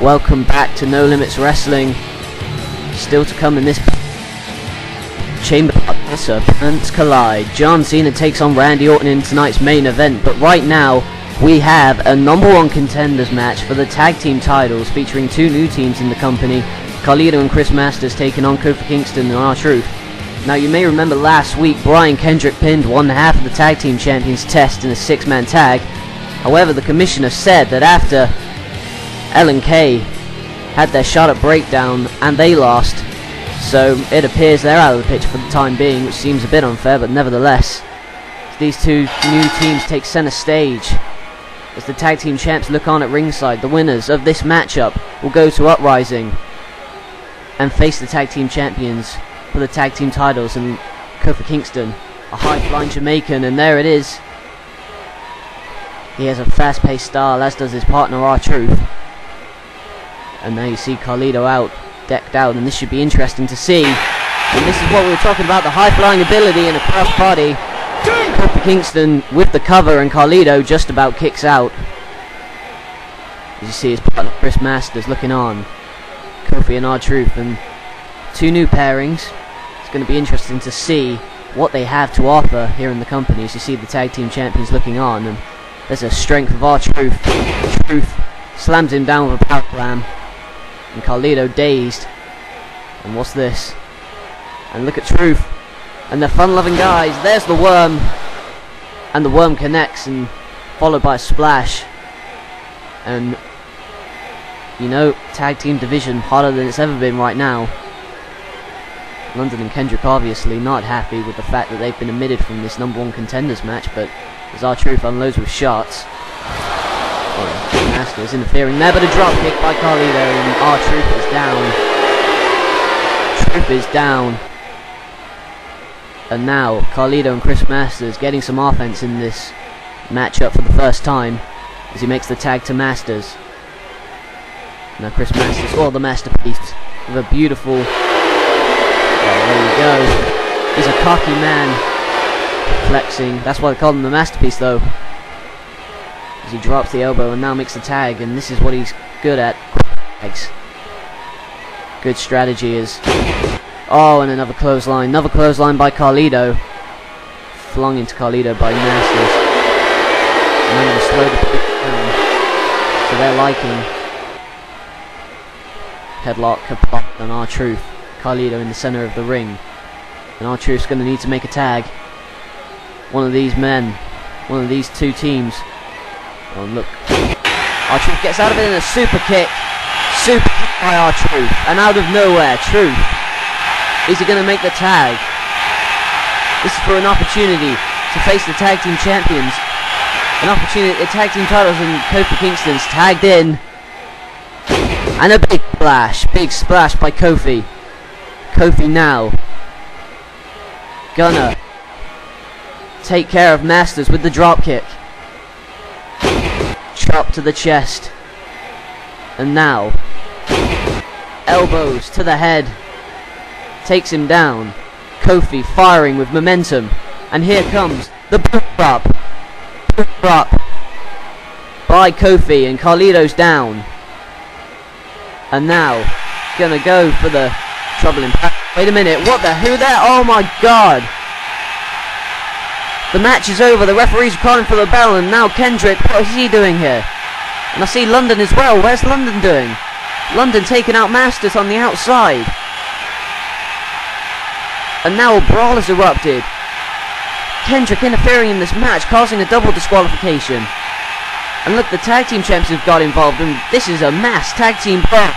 Welcome back to No Limits Wrestling. Still to come in this Chamber Serpents Collide. John Cena takes on Randy Orton in tonight's main event, but right now we have a number one contenders match for the tag team titles featuring two new teams in the company, Carlito and Chris Masters taking on Kofi Kingston and R-Truth. Now you may remember last week Brian Kendrick pinned one half of the tag team champions test in a 6-man tag. However, the commissioner said that after L&K had their shot at Breakdown and they lost, so it appears they're out of the picture for the time being, which seems a bit unfair, but nevertheless, these two new teams take center stage as the tag team champs look on at ringside. The winners of this matchup will go to Uprising and face the tag team champions for the tag team titles, and Kofi Kingston, a high-flying Jamaican, and there it is. He has a fast-paced style, as does his partner R-Truth. And now you see Carlito decked out, and this should be interesting to see. And this is what we were talking about, the high-flying ability and a cross body. Kofi Kingston with the cover, and Carlito just about kicks out. As you see his partner Chris Masters looking on. Kofi and R-Truth, and two new pairings. It's going to be interesting to see what they have to offer here in the company. As you see the tag team champions looking on, and there's a strength of R-Truth. Truth slams him down with a power slam, and Carlito dazed. And what's this? And look at Truth and the fun-loving guys. There's the worm, and the worm connects, and followed by a splash. And you know, tag team division harder than it's ever been right now. London and Kendrick obviously not happy with the fact that they've been omitted from this number one contenders match, but as R-Truth unloads with shots, Masters interfering there, but a drop kick by Carlito, and R-Truth is down. Truth is down. And now Carlito and Chris Masters getting some offense in this matchup for the first time as he makes the tag to Masters. Now Chris Masters, the masterpiece with a beautiful, there you go. He's a cocky man, flexing. That's why they call him the masterpiece though. As he drops the elbow and now makes the tag, and this is what he's good at. Good strategy is, and another clothesline by Carlito. Flung into Carlito by Masters. And then they slow the pick down to their liking. Headlock, kaput on R-Truth. Carlito in the center of the ring, and R-Truth's going to need to make a tag. One of these men, one of these two teams. Oh look, R-Truth gets out of it in a super kick by R-Truth, and out of nowhere, Truth. Is he going to make the tag? This is for an opportunity to face the tag team champions, an opportunity, the tag team titles, and Kofi Kingston's tagged in, and a big splash by Kofi. Kofi now gonna take care of Masters with the drop kick. Chop to the chest, and now elbows to the head, takes him down. Kofi firing with momentum, and here comes the boot drop by Kofi, and Carlito's down. And now gonna go for the trouble in. Wait a minute, who there? Oh my god! The match is over, the referee's calling for the bell, and now Kendrick, what is he doing here? And I see London as well. Where's London doing? London taking out Masters on the outside. And now a brawl has erupted. Kendrick interfering in this match, causing a double disqualification. And look, the tag team champs have got involved, and this is a mass tag team brawl.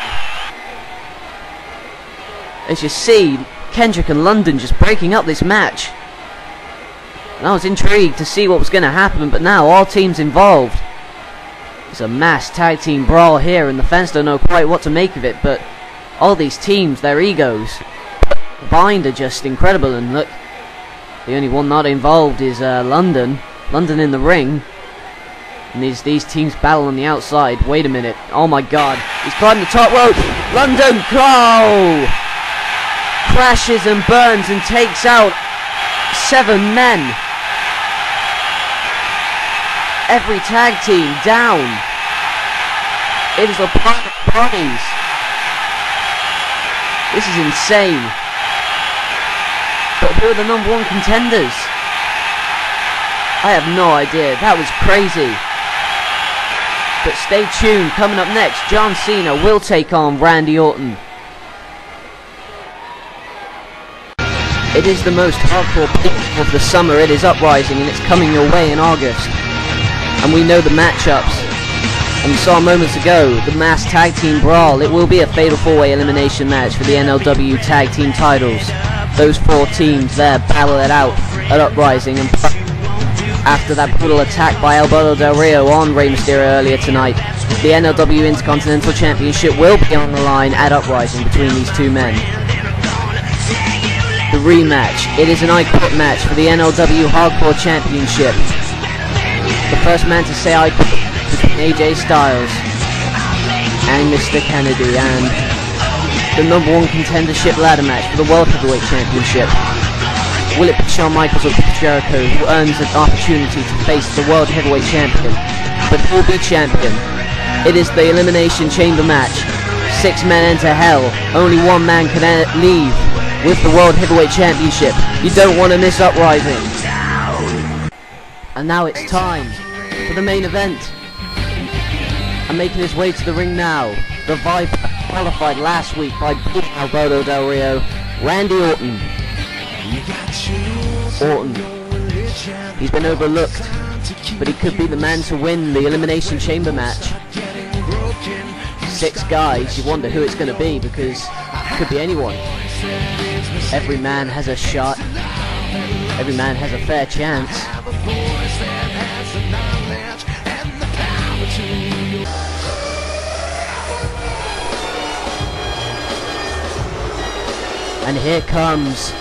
As you see, Kendrick and London just breaking up this match. And I was intrigued to see what was going to happen, but now all teams involved. It's a mass tag team brawl here, and the fans don't know quite what to make of it, but all these teams, their egos combined are just incredible. And look, the only one not involved is London in the ring. And these teams battle on the outside. Wait a minute, oh my god, he's climbing the top rope. London, crashes and burns and takes out 7 men. Every tag team down. It is a pile of bodies. This is insane. But who are the number 1 contenders? I have no idea. That was crazy. But stay tuned. Coming up next, John Cena will take on Randy Orton. It is the most hardcore peak of the summer. It is Uprising, and it's coming your way in August. And we know the matchups. And we saw moments ago the mass tag team brawl. It will be a fatal 4-way elimination match for the NLW tag team titles. Those 4 teams there battle it out at Uprising, and after that brutal attack by Alberto Del Rio on Rey Mysterio earlier tonight, the NLW Intercontinental Championship will be on the line at Uprising between these 2 men. The rematch. It is an I Quit match for the NLW Hardcore Championship. The first man to say I quit between AJ Styles and Mr. Kennedy, and the number 1 contendership ladder match for the World Heavyweight Championship. Will it be Shawn Michaels or Chris Jericho who earns an opportunity to face the World Heavyweight Champion? But who will be champion? It is the Elimination Chamber match. 6 men enter hell. Only 1 man can leave with the World Heavyweight Championship. You don't want to miss Uprising. And now it's time for the main event. And making his way to the ring now, the Viper, qualified last week by beating Alberto Del Rio, Randy Orton. Orton. He's been overlooked, but he could be the man to win the Elimination Chamber match. 6 guys, you wonder who it's going to be, because it could be anyone. Every man has a shot. Every man has a fair chance. And here comes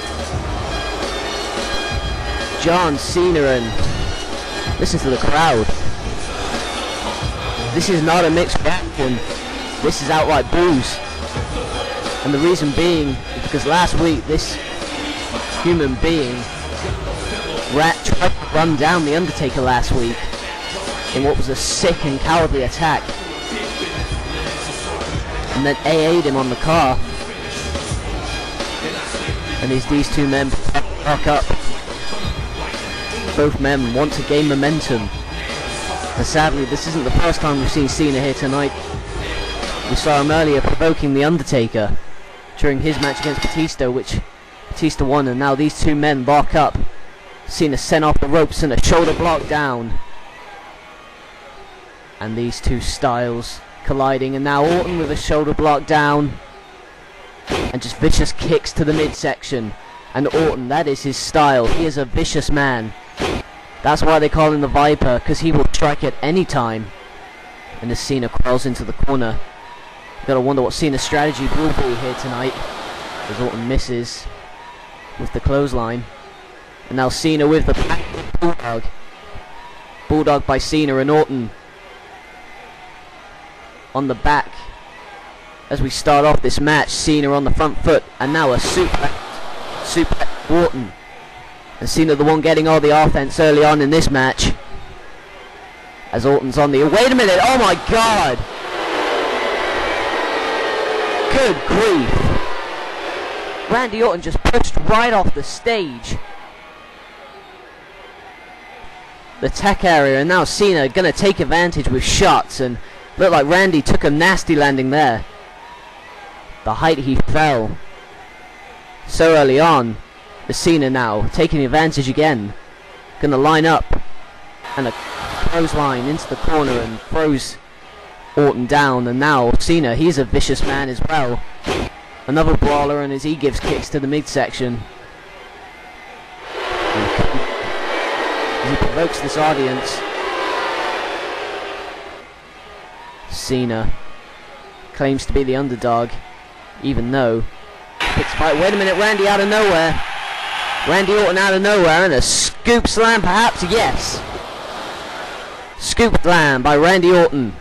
John Cena, and listen to the crowd. This is not a mixed reaction. This is outright boos. And the reason being is because last week this human being tried to run down The Undertaker last week in what was a sick and cowardly attack, and then AA'd him on the car. And as these 2 men back up, both men want to gain momentum. And sadly, this isn't the first time we've seen Cena here tonight. We saw him earlier provoking The Undertaker during his match against Batista, which Batista won, and now these 2 men lock up. Cena sent off the ropes and a shoulder block down. And these 2 styles colliding, and now Orton with a shoulder block down. And just vicious kicks to the midsection. And Orton, that is his style. He is a vicious man. That's why they call him the Viper, because he will strike at any time. And as Cena crawls into the corner, you gotta wonder what Cena's strategy will be here tonight, as Orton misses with the clothesline. And now Cena with the back bulldog. Bulldog by Cena, and Orton on the back. As we start off this match, Cena on the front foot, and now a suplex Orton. And Cena the one getting all the offense early on in this match. As Orton's on the... Wait a minute! Oh my god! Good grief! Randy Orton just pushed right off the stage. The tech area, and now Cena gonna take advantage with shots, and looked like Randy took a nasty landing there. The height he fell so early on. The Cena now taking advantage again. Gonna line up, and a clothesline into the corner and throws Orton down. And now Cena, he's a vicious man as well. Another brawler, and as he gives kicks to the midsection. As he provokes this audience, Cena claims to be the underdog, even though picks fight. Wait a minute, Randy out of nowhere. Randy Orton out of nowhere, and a scoop slam perhaps, yes. Scoop slam by Randy Orton.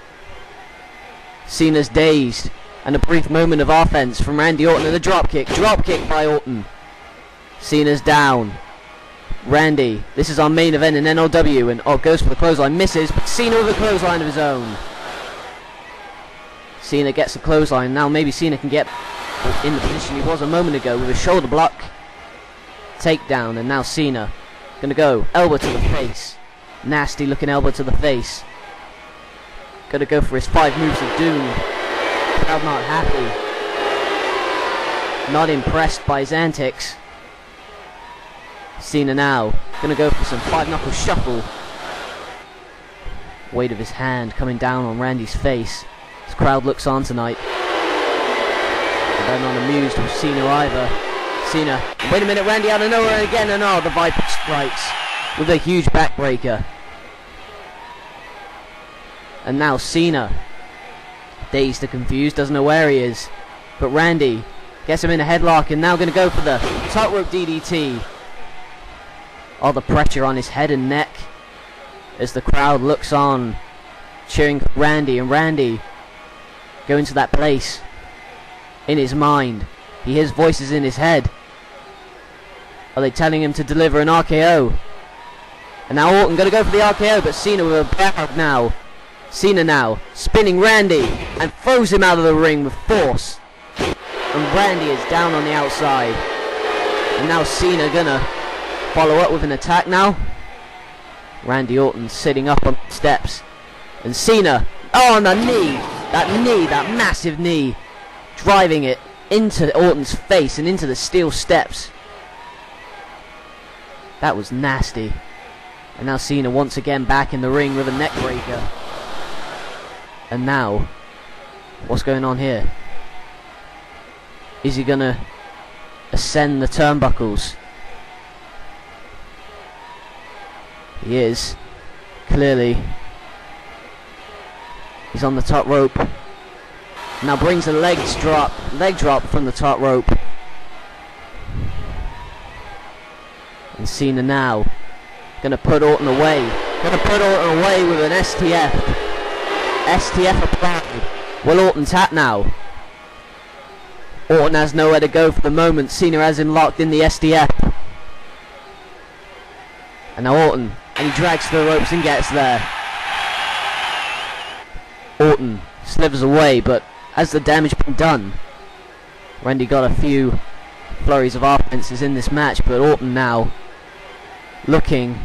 Cena's dazed, and a brief moment of offense from Randy Orton, and a drop kick by Orton. Cena's down. Randy, this is our main event in NLW, and goes for the clothesline, misses, but Cena with a clothesline of his own. Cena gets the clothesline. Now maybe Cena can get in the position he was a moment ago with a shoulder block. Takedown, and now Cena gonna go elbow to the face. Nasty looking elbow to the face. Gonna go for his 5 moves of doom. Crowd not happy. Not impressed by his antics. Cena now gonna go for some 5-knuckle shuffle. Weight of his hand coming down on Randy's face. This crowd looks on tonight. They're not amused with Cena either. Cena, wait a minute, Randy out of nowhere again, and the Viper strikes with a huge backbreaker. And now Cena, dazed and confused, doesn't know where he is. But Randy gets him in a headlock, and now going to go for the top rope DDT. All the pressure on his head and neck as the crowd looks on, cheering Randy, and Randy going to that place in his mind. He hears voices in his head. Are they telling him to deliver an RKO? And now Orton going to go for the RKO, but Cena with a backup now. Cena now spinning Randy and throws him out of the ring with force. And Randy is down on the outside. And now Cena gonna follow up with an attack now. Randy Orton sitting up on the steps. And Cena, on the knee. That massive knee. Driving it into Orton's face and into the steel steps. That was nasty. And now Cena once again back in the ring with a neck breaker. And now, what's going on here? Is he gonna ascend the turnbuckles? He is. Clearly. He's on the top rope. Now brings a leg drop from the top rope. And Cena now gonna put Orton away. With an STF. STF applied. Will Orton tap now? Orton has nowhere to go for the moment. Cena has him locked in the STF. And now Orton, and he drags to the ropes and gets there. Orton slithers away, but has the damage been done? Randy got a few flurries of offenses in this match, but Orton now looking.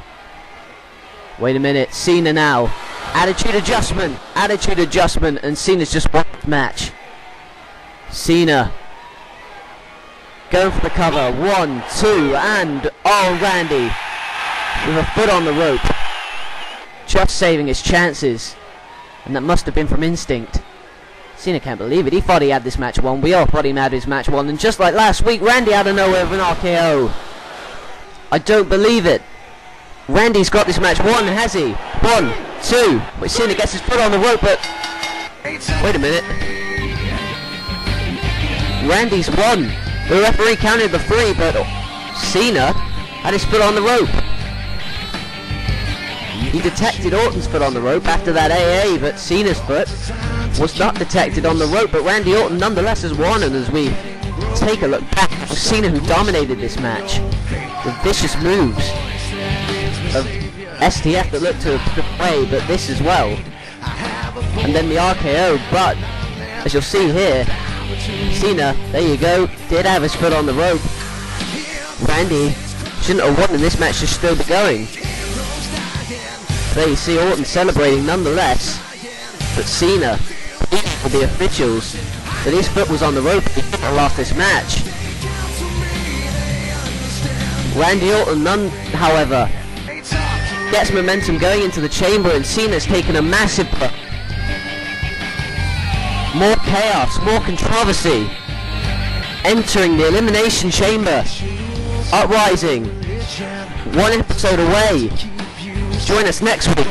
Wait a minute, Cena now. Attitude adjustment, and Cena's just won the match. Cena going for the cover. 1, 2, and Randy with a foot on the rope, just saving his chances, and that must have been from instinct. Cena can't believe it. He thought he had this match won. We all thought he had his match won, and just like last week, Randy out of nowhere with an RKO. I don't believe it. Randy's got this match won, has he? 1, 2. Wait, Cena gets his foot on the rope, but wait a minute. Randy's won. The referee counted the 3, but Cena had his foot on the rope. He detected Orton's foot on the rope after that AA, but Cena's foot was not detected on the rope. But Randy Orton nonetheless has won, and as we take a look back, it was Cena who dominated this match with vicious moves of STF that looked to play, but this as well. And then the RKO, but as you'll see here, Cena, there you go, did have his foot on the rope. Randy shouldn't have won, and this match should still be going. There you see Orton celebrating nonetheless, but Cena for the officials that his foot was on the rope. He could have lost this match. Randy Orton, however, gets momentum going into the chamber, and Cena's taken a massive push. More chaos, more controversy entering the Elimination Chamber. Uprising, 1 episode away. Join us next week.